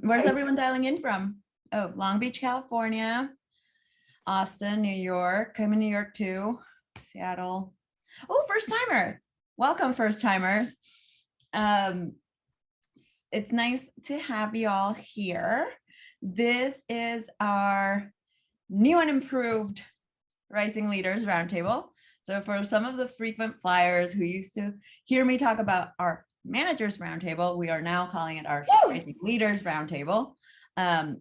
Where's everyone dialing in from? Oh, Long Beach, California, Austin, New York. I'm in New York too, Seattle. Oh, first timer. Welcome, first timers. It's nice to have you all here. This is our new and improved Rising Leaders Roundtable. So for some of the frequent flyers who used to hear me talk about our Managers Roundtable, we are now calling it our Rising Leaders Roundtable.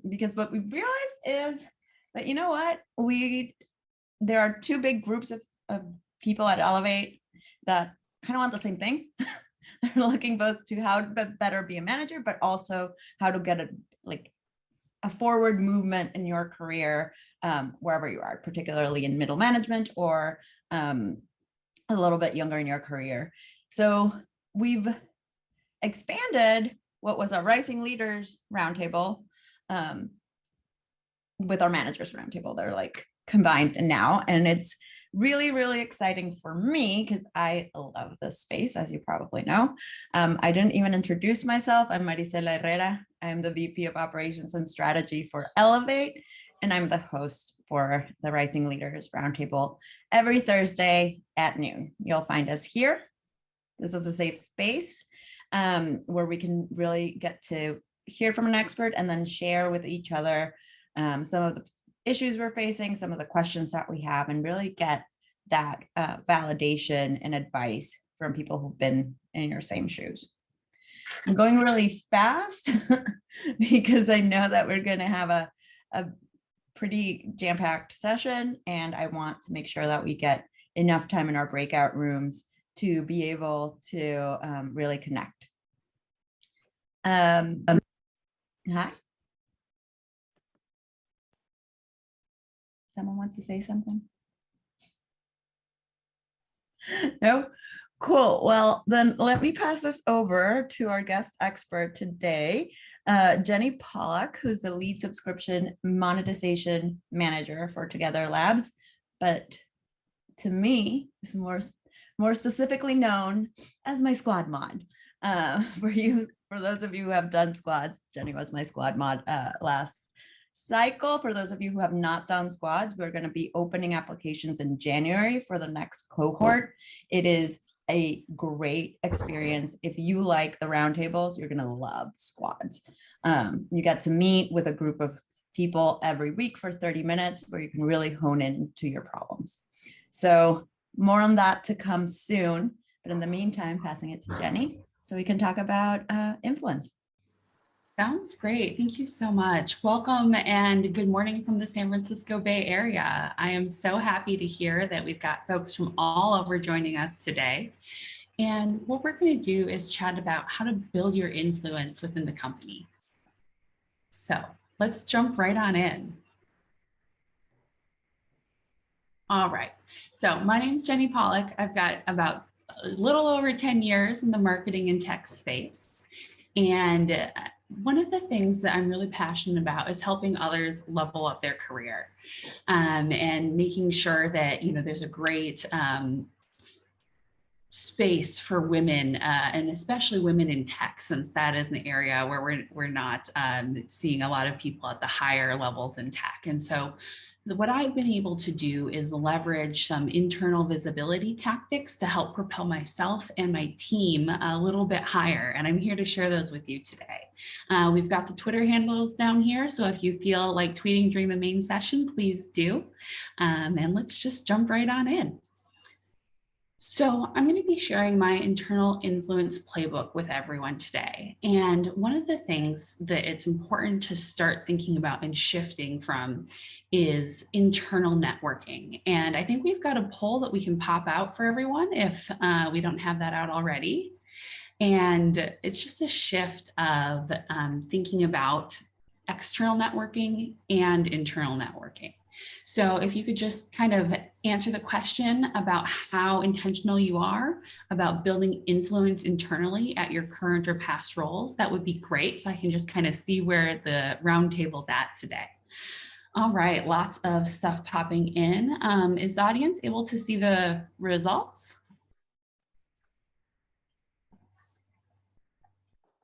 Because what we've realized is that, you know what, there are two big groups of people at Ellevate that kind of want the same thing. They're looking both to how to better be a manager, but also how to get a forward movement in your career, wherever you are, particularly in middle management or a little bit younger in your career. So we've expanded what was a Rising Leaders Roundtable with our Managers Roundtable. They're like combined now, and it's really, really exciting for me because I love this space, as you probably know. I didn't even introduce myself. I'm Marisela Herrera. I'm the VP of Operations and Strategy for Ellevate, and I'm the host for the Rising Leaders Roundtable every Thursday at noon. You'll find us here. This is a safe space where we can really get to hear from an expert and then share with each other some of the issues we're facing, some of the questions that we have, and really get that validation and advice from people who've been in your same shoes. I'm going really fast because I know that we're going to have a pretty jam-packed session, and I want to make sure that we get enough time in our breakout rooms to be able to really connect. Hi. Someone wants to say something? No? Cool. Well, then let me pass this over to our guest expert today, Jenny Pollock, who's the lead subscription monetization manager for Together Labs, but to me, is more specifically known as my squad mod. For those of you who have done squads, Jenny was my squad mod last cycle. For those of you who have not done squads, we're going to be opening applications in January for the next cohort. It is a great experience. If you like the roundtables, you're going to love squads. You get to meet with a group of people every week for 30 minutes where you can really hone in to your problems. So more on that to come soon. But in the meantime, passing it to Jenny so we can talk about influence. Sounds great. Thank you so much. Welcome and good morning from the San Francisco Bay Area. I am so happy to hear that we've got folks from all over joining us today. And what we're going to do is chat about how to build your influence within the company. So let's jump right on in. All right. So my name is Jenny Pollock. I've got about a little over 10 years in the marketing and tech space. And one of the things that I'm really passionate about is helping others level up their career and making sure that, you know, there's a great space for women and especially women in tech, since that is an area where we're not seeing a lot of people at the higher levels in tech. And so what I've been able to do is leverage some internal visibility tactics to help propel myself and my team a little bit higher. And I'm here to share those with you today. We've got the Twitter handles down here. So if you feel like tweeting during the main session, please do. And let's just jump right on in. So I'm going to be sharing my internal influence playbook with everyone today. And one of the things that it's important to start thinking about and shifting from is internal networking. And I think we've got a poll that we can pop out for everyone if we don't have that out already. And it's just a shift of thinking about external networking and internal networking. So if you could just kind of answer the question about how intentional you are about building influence internally at your current or past roles, that would be great. So I can just kind of see where the roundtable's at today. All right, lots of stuff popping in. Is the audience able to see the results?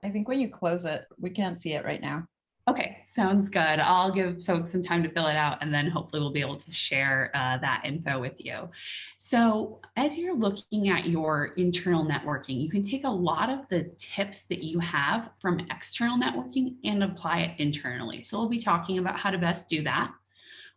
I think when you close it, we can't see it right now. Okay, sounds good. I'll give folks some time to fill it out, and then hopefully we'll be able to share that info with you. So as you're looking at your internal networking, you can take a lot of the tips that you have from external networking and apply it internally. So we'll be talking about how to best do that.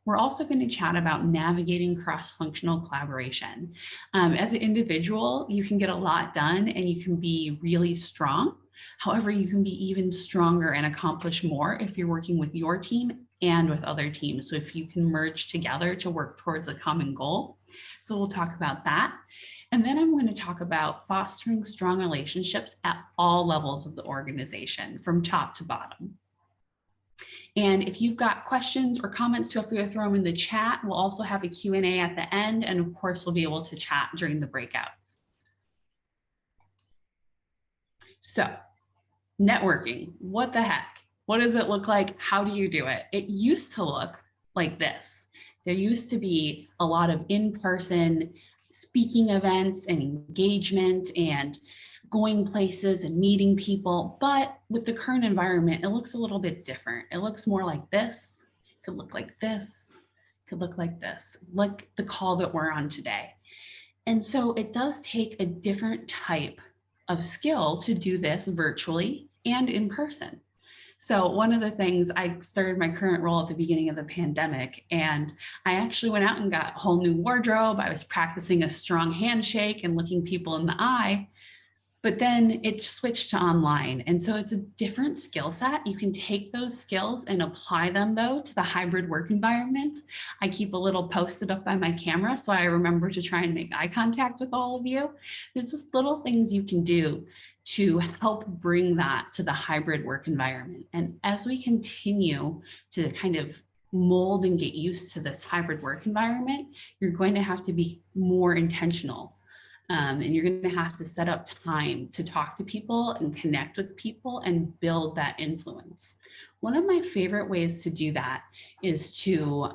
We're also going to chat about navigating cross-functional collaboration. As an individual, you can get a lot done and you can be really strong. However, you can be even stronger and accomplish more if you're working with your team and with other teams. So if you can merge together to work towards a common goal. So we'll talk about that. And then I'm going to talk about fostering strong relationships at all levels of the organization, from top to bottom. And if you've got questions or comments, feel free to throw them in the chat. We'll also have a Q&A at the end. And of course, we'll be able to chat during the breakouts. So networking, what the heck? What does it look like? How do you do it? It used to look like this. There used to be a lot of in-person speaking events and engagement and going places and meeting people. But with the current environment, it looks a little bit different. It looks more like this. It could look like this. It could look like this, like the call that we're on today. And so it does take a different type of skill to do this virtually and in person. So one of the things, I started my current role at the beginning of the pandemic, and I actually went out and got a whole new wardrobe. I was practicing a strong handshake and looking people in the eye. But then it switched to online. And so it's a different skill set. You can take those skills and apply them, though, to the hybrid work environment. I keep a little post-it up by my camera so I remember to try and make eye contact with all of you. There's just little things you can do to help bring that to the hybrid work environment. And as we continue to kind of mold and get used to this hybrid work environment, you're going to have to be more intentional. And you're going to have to set up time to talk to people and connect with people and build that influence. One of my favorite ways to do that is to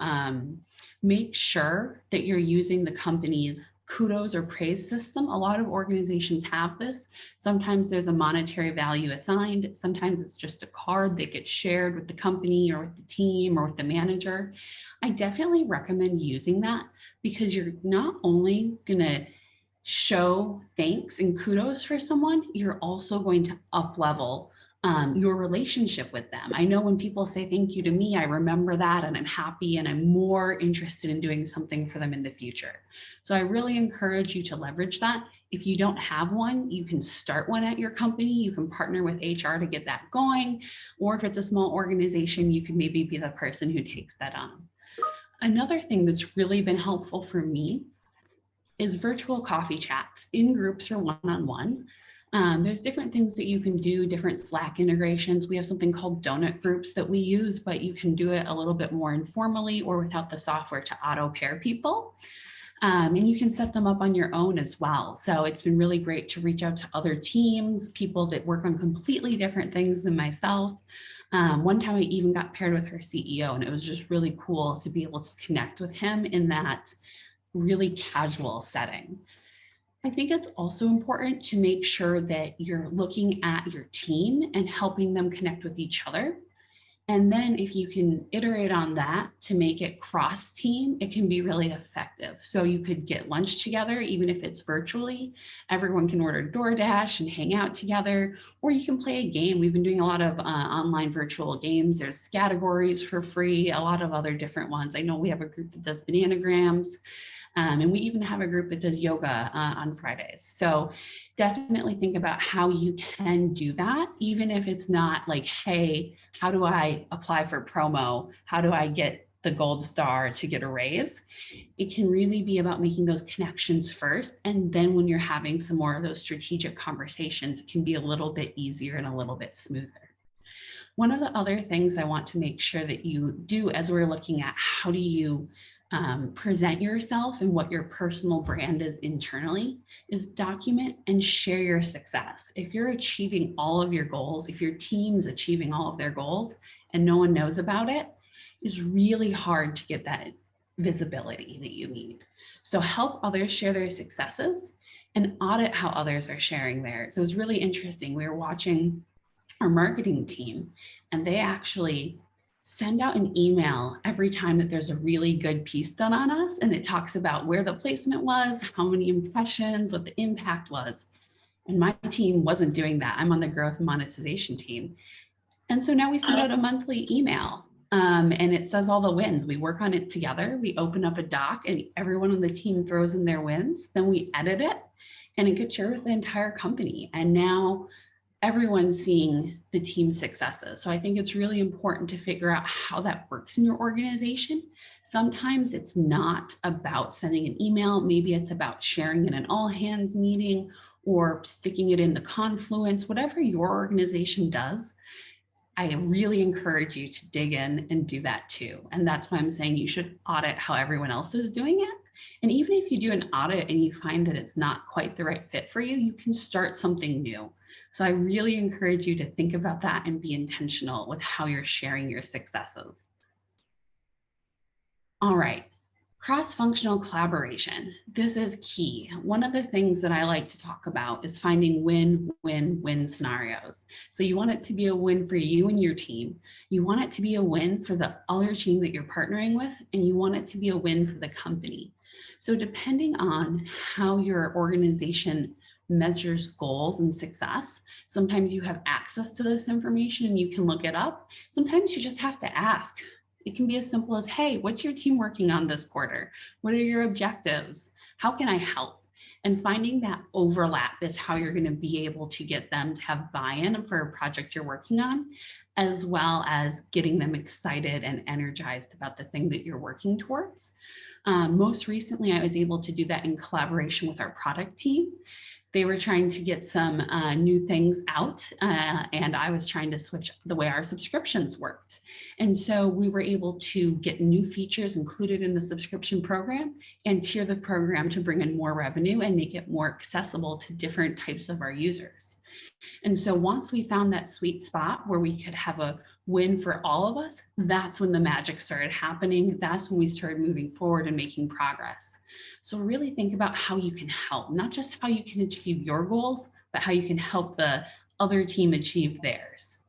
make sure that you're using the company's kudos or praise system. A lot of organizations have this. Sometimes there's a monetary value assigned. Sometimes it's just a card that gets shared with the company or with the team or with the manager. I definitely recommend using that, because you're not only going to show thanks and kudos for someone, you're also going to up-level your relationship with them. I know when people say thank you to me, I remember that and I'm happy and I'm more interested in doing something for them in the future. So I really encourage you to leverage that. If you don't have one, you can start one at your company. You can partner with HR to get that going. Or if it's a small organization, you can maybe be the person who takes that on. Another thing that's really been helpful for me is virtual coffee chats in groups or one-on-one. There's different things that you can do, different Slack integrations. We have something called donut groups that we use, but you can do it a little bit more informally or without the software to auto pair people. And you can set them up on your own as well. So it's been really great to reach out to other teams, people that work on completely different things than myself. One time I even got paired with our CEO, and it was just really cool to be able to connect with him in that really casual setting. I think it's also important to make sure that you're looking at your team and helping them connect with each other. And then if you can iterate on that to make it cross team, it can be really effective. So you could get lunch together, even if it's virtually. Everyone can order DoorDash and hang out together, or you can play a game. We've been doing a lot of online virtual games. There's categories for free, a lot of other different ones. I know we have a group that does bananagrams. And we even have a group that does yoga on Fridays. So definitely think about how you can do that, even if it's not like, hey, how do I apply for promo? How do I get the gold star to get a raise? It can really be about making those connections first. And then when you're having some more of those strategic conversations, it can be a little bit easier and a little bit smoother. One of the other things I want to make sure that you do as we're looking at how do you present yourself and what your personal brand is internally is document and share your success. If you're achieving all of your goals, if your team's achieving all of their goals and no one knows about it, it's really hard to get that visibility that you need. So help others share their successes and audit how others are sharing theirs. So it's really interesting. We were watching our marketing team, and they actually send out an email every time that there's a really good piece done on us. And it talks about where the placement was, how many impressions, what the impact was. And my team wasn't doing that. I'm on the growth and monetization team. And so now we send out a monthly email, and it says all the wins. We work on it together. We open up a doc and everyone on the team throws in their wins. Then we edit it and it gets shared with the entire company. And now everyone's seeing the team's successes. So I think it's really important to figure out how that works in your organization. Sometimes it's not about sending an email. Maybe it's about sharing in an all hands meeting or sticking it in the Confluence, whatever your organization does. I really encourage you to dig in and do that too. And that's why I'm saying you should audit how everyone else is doing it. And even if you do an audit and you find that it's not quite the right fit for you, you can start something new. So I really encourage you to think about that and be intentional with how you're sharing your successes. All right. Cross-functional collaboration. This is key. One of the things that I like to talk about is finding win-win-win scenarios. So you want it to be a win for you and your team. You want it to be a win for the other team that you're partnering with, and you want it to be a win for the company. So depending on how your organization measures goals and success, sometimes you have access to this information and you can look it up. Sometimes you just have to ask. It can be as simple as, hey, what's your team working on this quarter? What are your objectives? How can I help? And finding that overlap is how you're going to be able to get them to have buy-in for a project you're working on, as well as getting them excited and energized about the thing that you're working towards. Most recently, I was able to do that in collaboration with our product team. They were trying to get some new things out, and I was trying to switch the way our subscriptions worked. And so we were able to get new features included in the subscription program and tier the program to bring in more revenue and make it more accessible to different types of our users. And so once we found that sweet spot where we could have a win for all of us, that's when the magic started happening. That's when we started moving forward and making progress. So really think about how you can help, not just how you can achieve your goals, but how you can help the other team achieve theirs.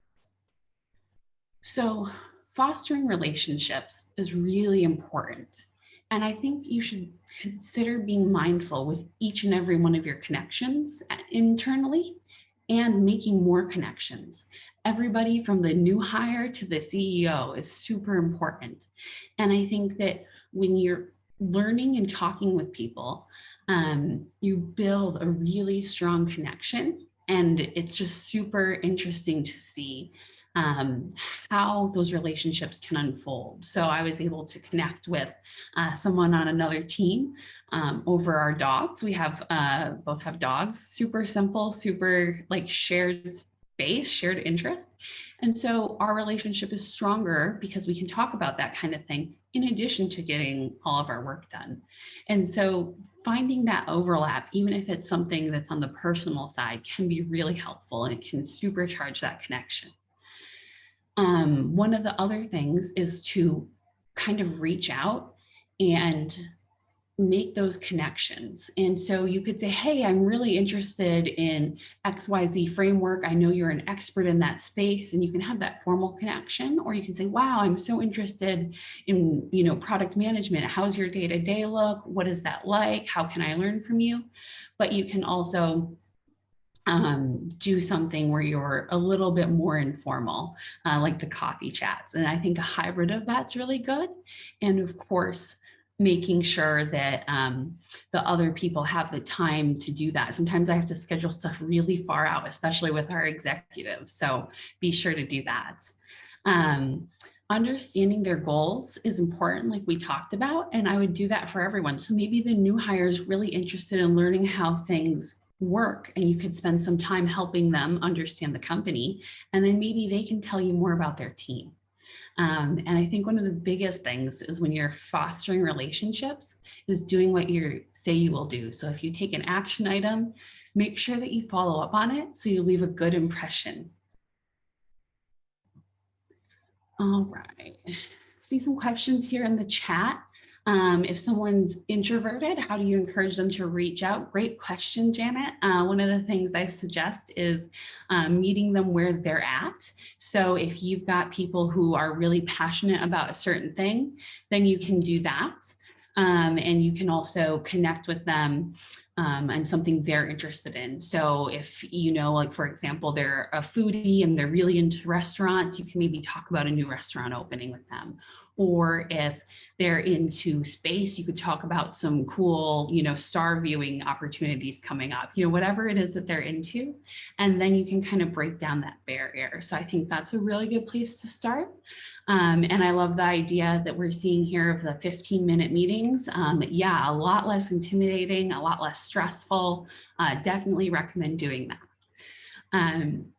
So fostering relationships is really important. And I think you should consider being mindful with each and every one of your connections internally and making more connections. Everybody from the new hire to the CEO is super important. And I think that when you're learning and talking with people, you build a really strong connection. And it's just super interesting to see how those relationships can unfold. So I was able to connect with someone on another team over our dogs. We have both have dogs, super simple, super like shared space, shared interest. And so our relationship is stronger because we can talk about that kind of thing in addition to getting all of our work done. And so finding that overlap, even if it's something that's on the personal side, can be really helpful and it can supercharge that connection. One of the other things is to kind of reach out and make those connections. And so you could say, hey, I'm really interested in XYZ framework. I know you're an expert in that space, and you can have that formal connection. Or you can say, wow, I'm so interested in, product management. How's your day-to-day look? What is that like? How can I learn from you? But you can also do something where you're a little bit more informal, like the coffee chats. And I think a hybrid of that's really good. And of course, making sure that the other people have the time to do that. Sometimes I have to schedule stuff really far out, especially with our executives. So be sure to do that. Understanding their goals is important, like we talked about, and I would do that for everyone. So maybe the new hire is really interested in learning how things work, and you could spend some time helping them understand the company, and then maybe they can tell you more about their team. And I think one of the biggest things is when you're fostering relationships is doing what you say you will do. So if you take an action item, make sure that you follow up on it so you leave a good impression. All right. See some questions here in the chat. If someone's introverted, how do you encourage them to reach out? Great question, Janet. One of the things I suggest is meeting them where they're at. So if you've got people who are really passionate about a certain thing, then you can do that. And you can also connect with them and something they're interested in. So if you know, like for example, they're a foodie and they're really into restaurants, you can maybe talk about a new restaurant opening with them. Or if they're into space, you could talk about some cool, star viewing opportunities coming up, whatever it is that they're into. And then you can kind of break down that barrier. So I think that's a really good place to start. And I love the idea that we're seeing here of the 15-minute meetings. Yeah, a lot less intimidating, a lot less stressful. Definitely recommend doing that.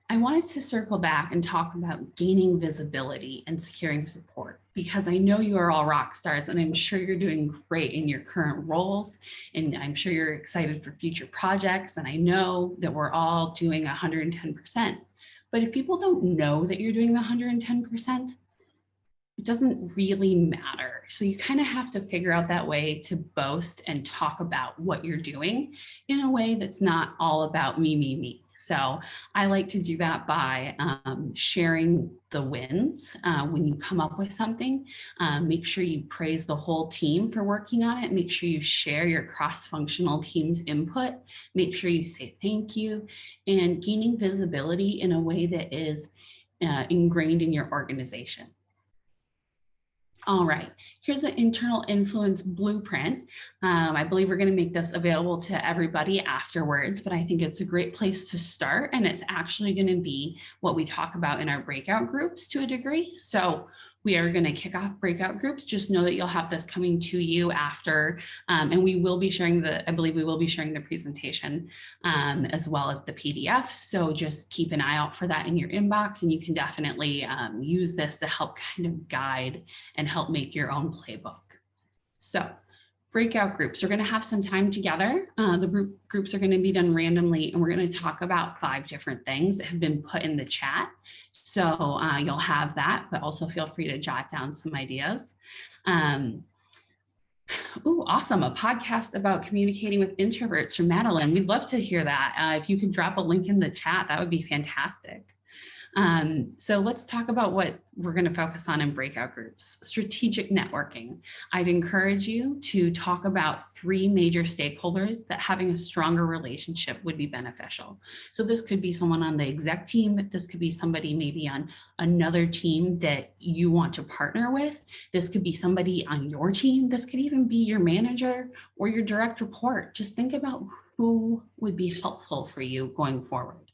I wanted to circle back and talk about gaining visibility and securing support, because I know you are all rock stars and I'm sure you're doing great in your current roles, and I'm sure you're excited for future projects. And I know that we're all doing 110%. But if people don't know that you're doing the 110%, it doesn't really matter. So you kind of have to figure out that way to boast and talk about what you're doing in a way that's not all about me, me, me. So I like to do that by sharing the wins. When you come up with something, make sure you praise the whole team for working on it. Make sure you share your cross-functional team's input. Make sure you say thank you, and gaining visibility in a way that is ingrained in your organization. All right, here's an internal influence blueprint. I believe we're going to make this available to everybody afterwards, but I think it's a great place to start. And it's actually going to be what we talk about in our breakout groups to a degree. So we are going to kick off breakout groups. Just know that you'll have this coming to you after, and we will be sharing I believe we will be sharing the presentation as well as the PDF. So just keep an eye out for that in your inbox, and you can definitely use this to help kind of guide and help make your own playbook. So breakout groups, we're going to have some time together. The groups are going to be done randomly, and we're going to talk about 5 different things that have been put in the chat. So you'll have that, but also feel free to jot down some ideas. Oh, awesome. A podcast about communicating with introverts from Madeline. We'd love to hear that. If you could drop a link in the chat, that would be fantastic. So let's talk about what we're going to focus on in breakout groups. Strategic networking. I'd encourage you to talk about 3 major stakeholders that having a stronger relationship would be beneficial. So this could be someone on the exec team. This could be somebody maybe on another team that you want to partner with. This could be somebody on your team. This could even be your manager or your direct report. Just think about who would be helpful for you going forward.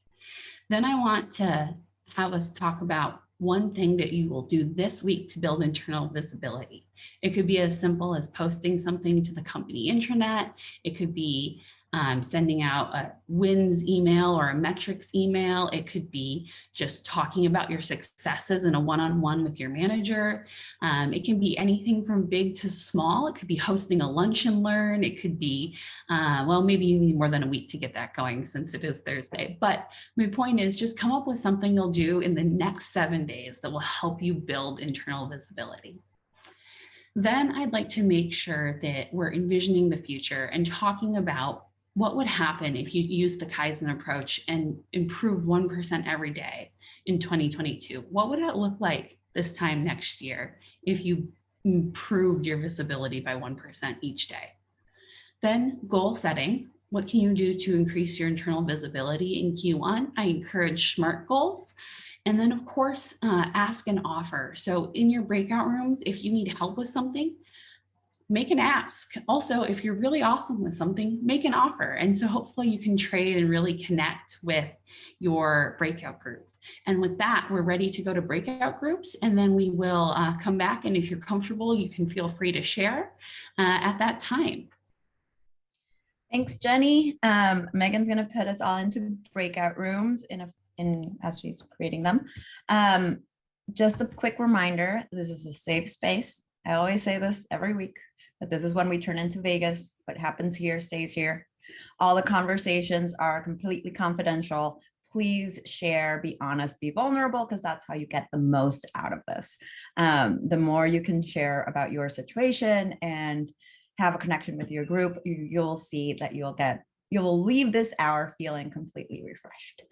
Then I want to have us talk about one thing that you will do this week to build internal visibility. It could be as simple as posting something to the company intranet. It could be sending out a wins email or a metrics email. It could be just talking about your successes in a one-on-one with your manager. It can be anything from big to small. It could be hosting a lunch and learn. It could be, well, maybe you need more than a week to get that going since it is Thursday. But my point is just come up with something you'll do in the next 7 days that will help you build internal visibility. Then I'd like to make sure that we're envisioning the future and talking about what would happen if you use the Kaizen approach and improve 1% every day in 2022? What would it look like this time next year if you improved your visibility by 1% each day? Then goal setting. What can you do to increase your internal visibility in Q1? I encourage SMART goals. And then of course, ask and offer. So in your breakout rooms, if you need help with something, make an ask. Also, if you're really awesome with something, make an offer. And so hopefully you can trade and really connect with your breakout group. And with that, we're ready to go to breakout groups, and then we will come back. And if you're comfortable, you can feel free to share at that time. Thanks, Jenny. Megan's going to put us all into breakout rooms as she's creating them. Just a quick reminder, this is a safe space. I always say this every week, but this is when we turn into Vegas. What happens here stays here. All the conversations are completely confidential. please share, be honest, be vulnerable, because that's how you get the most out of this. The more you can share about your situation and have a connection with your group, you'll see that you'll leave this hour feeling completely refreshed.